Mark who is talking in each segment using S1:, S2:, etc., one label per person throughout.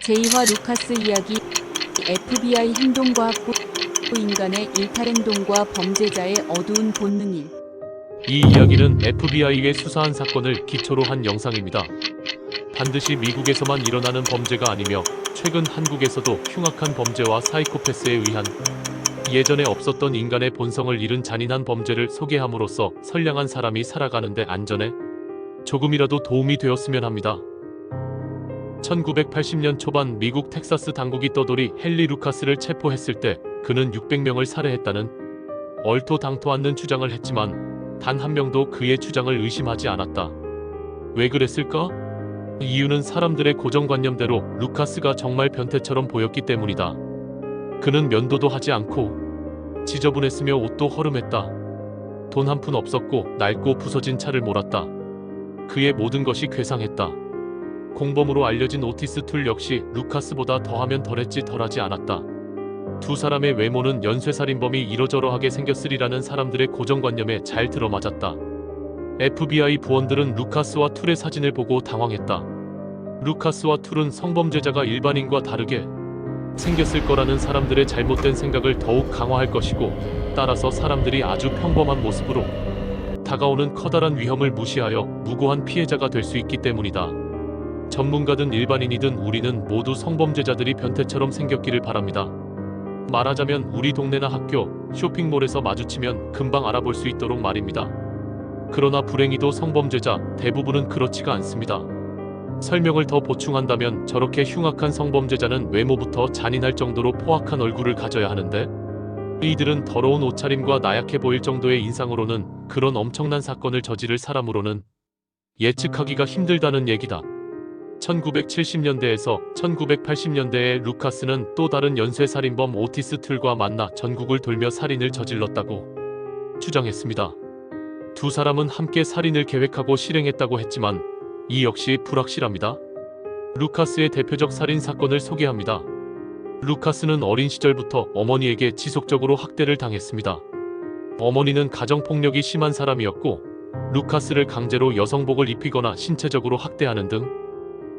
S1: 제이와 루카스 이야기. FBI 행동과학부 인간의 일탈행동과 범죄자의 어두운 본능. 1.
S2: 이 이야기는 FBI의 수사한 사건을 기초로 한 영상입니다. 반드시 미국에서만 일어나는 범죄가 아니며 최근 한국에서도 흉악한 범죄와 사이코패스에 의한 예전에 없었던 인간의 본성을 잃은 잔인한 범죄를 소개함으로써 선량한 사람이 살아가는데 안전에 조금이라도 도움이 되었으면 합니다. 1980년 초반 미국 텍사스 당국이 떠돌이 헨리 루카스를 체포했을 때 그는 600명을 살해했다는 얼토당토 않는 주장을 했지만 단 한 명도 그의 주장을 의심하지 않았다. 왜 그랬을까? 이유는 사람들의 고정관념대로 루카스가 정말 변태처럼 보였기 때문이다. 그는 면도도 하지 않고 지저분했으며 옷도 허름했다. 돈 한 푼 없었고 낡고 부서진 차를 몰았다. 그의 모든 것이 괴상했다. 공범으로 알려진 오티스 툴 역시 루카스보다 더하면 덜했지 덜하지 않았다. 두 사람의 외모는 연쇄살인범이 이러저러하게 생겼으리라는 사람들의 고정관념에 잘 들어맞았다. FBI 부원들은 루카스와 툴의 사진을 보고 당황했다. 루카스와 툴은 성범죄자가 일반인과 다르게 생겼을 거라는 사람들의 잘못된 생각을 더욱 강화할 것이고, 따라서 사람들이 아주 평범한 모습으로 다가오는 커다란 위험을 무시하여 무고한 피해자가 될 수 있기 때문이다. 전문가든 일반인이든 우리는 모두 성범죄자들이 변태처럼 생겼기를 바랍니다. 말하자면 우리 동네나 학교, 쇼핑몰에서 마주치면 금방 알아볼 수 있도록 말입니다. 그러나 불행히도 성범죄자 대부분은 그렇지가 않습니다. 설명을 더 보충한다면 저렇게 흉악한 성범죄자는 외모부터 잔인할 정도로 포악한 얼굴을 가져야 하는데, 이들은 더러운 옷차림과 나약해 보일 정도의 인상으로는 그런 엄청난 사건을 저지를 사람으로는 예측하기가 힘들다는 얘기다. 1970년대에서 1980년대에 루카스는 또 다른 연쇄살인범 오티스 툴과 만나 전국을 돌며 살인을 저질렀다고 주장했습니다. 두 사람은 함께 살인을 계획하고 실행했다고 했지만 이 역시 불확실합니다. 루카스의 대표적 살인 사건을 소개합니다. 루카스는 어린 시절부터 어머니에게 지속적으로 학대를 당했습니다. 어머니는 가정폭력이 심한 사람이었고 루카스를 강제로 여성복을 입히거나 신체적으로 학대하는 등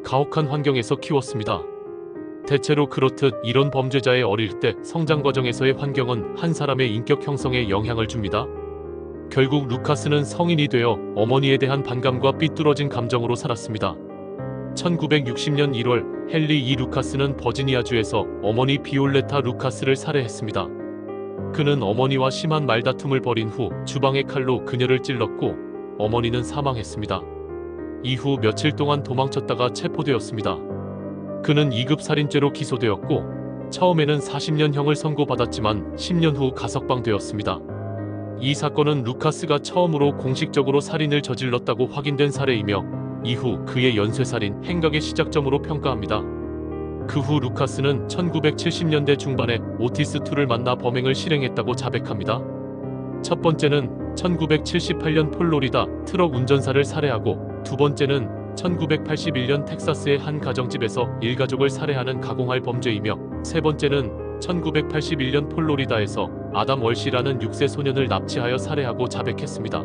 S2: 가혹한 환경에서 키웠습니다. 대체로 그렇듯 이런 범죄자의 어릴 때 성장 과정에서의 환경은 한 사람의 인격 형성에 영향을 줍니다. 결국 루카스는 성인이 되어 어머니에 대한 반감과 삐뚤어진 감정으로 살았습니다. 1960년 1월 헨리 E. 루카스는 버지니아주에서 어머니 비올레타 루카스를 살해했습니다. 그는 어머니와 심한 말다툼을 벌인 후 주방의 칼로 그녀를 찔렀고 어머니는 사망했습니다. 이후 며칠 동안 도망쳤다가 체포되었습니다. 그는 2급 살인죄로 기소되었고 처음에는 40년형을 선고받았지만 10년 후 가석방되었습니다. 이 사건은 루카스가 처음으로 공식적으로 살인을 저질렀다고 확인된 사례이며 이후 그의 연쇄살인 행각의 시작점으로 평가합니다. 그 후 루카스는 1970년대 중반에 오티스 툴을 만나 범행을 실행했다고 자백합니다. 첫 번째는 1978년 플로리다 트럭 운전사를 살해하고, 두 번째는 1981년 텍사스의 한 가정집에서 일가족을 살해하는 가공할 범죄이며, 세 번째는 1981년 플로리다에서 아담 월시라는 6세 소년을 납치하여 살해하고 자백했습니다.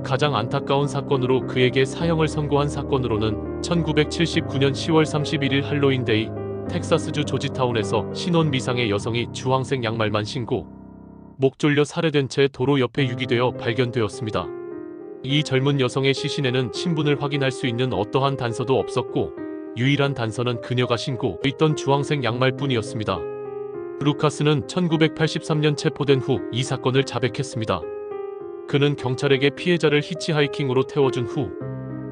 S2: 가장 안타까운 사건으로 그에게 사형을 선고한 사건으로는 1979년 10월 31일 할로윈데이 텍사스주 조지타운에서 신혼 미상의 여성이 주황색 양말만 신고 목 졸려 살해된 채 도로 옆에 유기되어 발견되었습니다. 이 젊은 여성의 시신에는 신분을 확인할 수 있는 어떠한 단서도 없었고 유일한 단서는 그녀가 신고 있던 주황색 양말뿐이었습니다. 루카스는 1983년 체포된 후 이 사건을 자백했습니다. 그는 경찰에게 피해자를 히치하이킹으로 태워준 후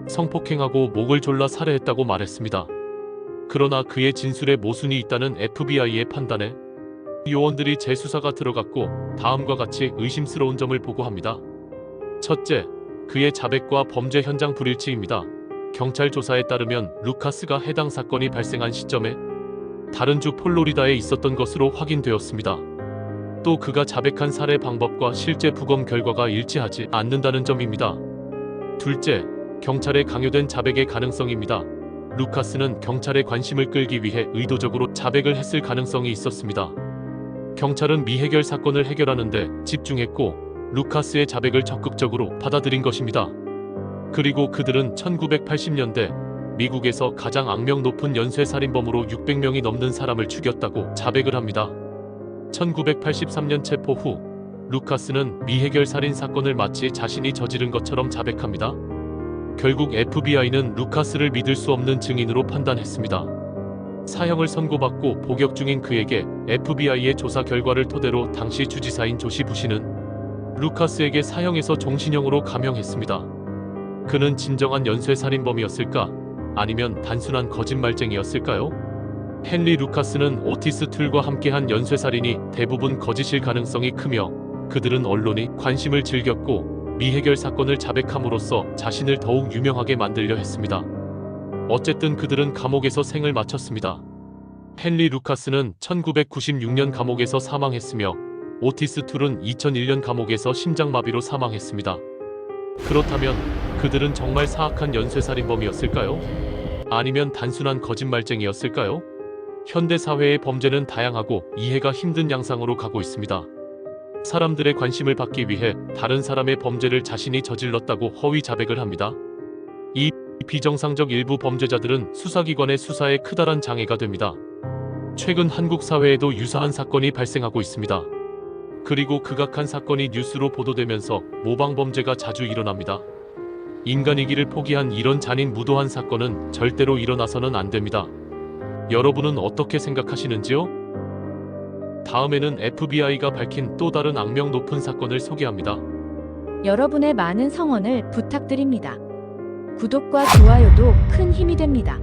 S2: 성폭행하고 목을 졸라 살해했다고 말했습니다. 그러나 그의 진술에 모순이 있다는 FBI의 판단에 요원들이 재수사가 들어갔고 다음과 같이 의심스러운 점을 보고합니다. 첫째, 그의 자백과 범죄 현장 불일치입니다. 경찰 조사에 따르면 루카스가 해당 사건이 발생한 시점에 다른 주 플로리다에 있었던 것으로 확인되었습니다. 또 그가 자백한 살해 방법과 실제 부검 결과가 일치하지 않는다는 점입니다. 둘째, 경찰의 강요된 자백의 가능성입니다. 루카스는 경찰의 관심을 끌기 위해 의도적으로 자백을 했을 가능성이 있었습니다. 경찰은 미해결 사건을 해결하는 데 집중했고 루카스의 자백을 적극적으로 받아들인 것입니다. 그리고 그들은 1980년대 미국에서 가장 악명 높은 연쇄살인범으로 600명이 넘는 사람을 죽였다고 자백을 합니다. 1983년 체포 후 루카스는 미해결 살인 사건을 마치 자신이 저지른 것처럼 자백합니다. 결국 FBI는 루카스를 믿을 수 없는 증인으로 판단했습니다. 사형을 선고받고 복역 중인 그에게 FBI의 조사 결과를 토대로 당시 주지사인 조시 부시는 루카스에게 사형에서 종신형으로 감형했습니다. 그는 진정한 연쇄살인범이었을까? 아니면 단순한 거짓말쟁이였을까요? 헨리 루카스는 오티스 툴과 함께한 연쇄살인이 대부분 거짓일 가능성이 크며 그들은 언론이 관심을 즐겼고 미해결 사건을 자백함으로써 자신을 더욱 유명하게 만들려 했습니다. 어쨌든 그들은 감옥에서 생을 마쳤습니다. 헨리 루카스는 1996년 감옥에서 사망했으며 오티스 툴은 2001년 감옥에서 심장마비로 사망했습니다. 그렇다면 그들은 정말 사악한 연쇄살인범이었을까요? 아니면 단순한 거짓말쟁이였을까요? 현대 사회의 범죄는 다양하고 이해가 힘든 양상으로 가고 있습니다. 사람들의 관심을 받기 위해 다른 사람의 범죄를 자신이 저질렀다고 허위 자백을 합니다. 이 비정상적 일부 범죄자들은 수사기관의 수사에 크다란 장애가 됩니다. 최근 한국 사회에도 유사한 사건이 발생하고 있습니다. 그리고 극악한 사건이 뉴스로 보도되면서 모방 범죄가 자주 일어납니다. 인간이기를 포기한 이런 잔인무도한 사건은 절대로 일어나서는 안 됩니다. 여러분은 어떻게 생각하시는지요? 다음에는 FBI가 밝힌 또 다른 악명 높은 사건을 소개합니다.
S3: 여러분의 많은 성원을 부탁드립니다. 구독과 좋아요도 큰 힘이 됩니다.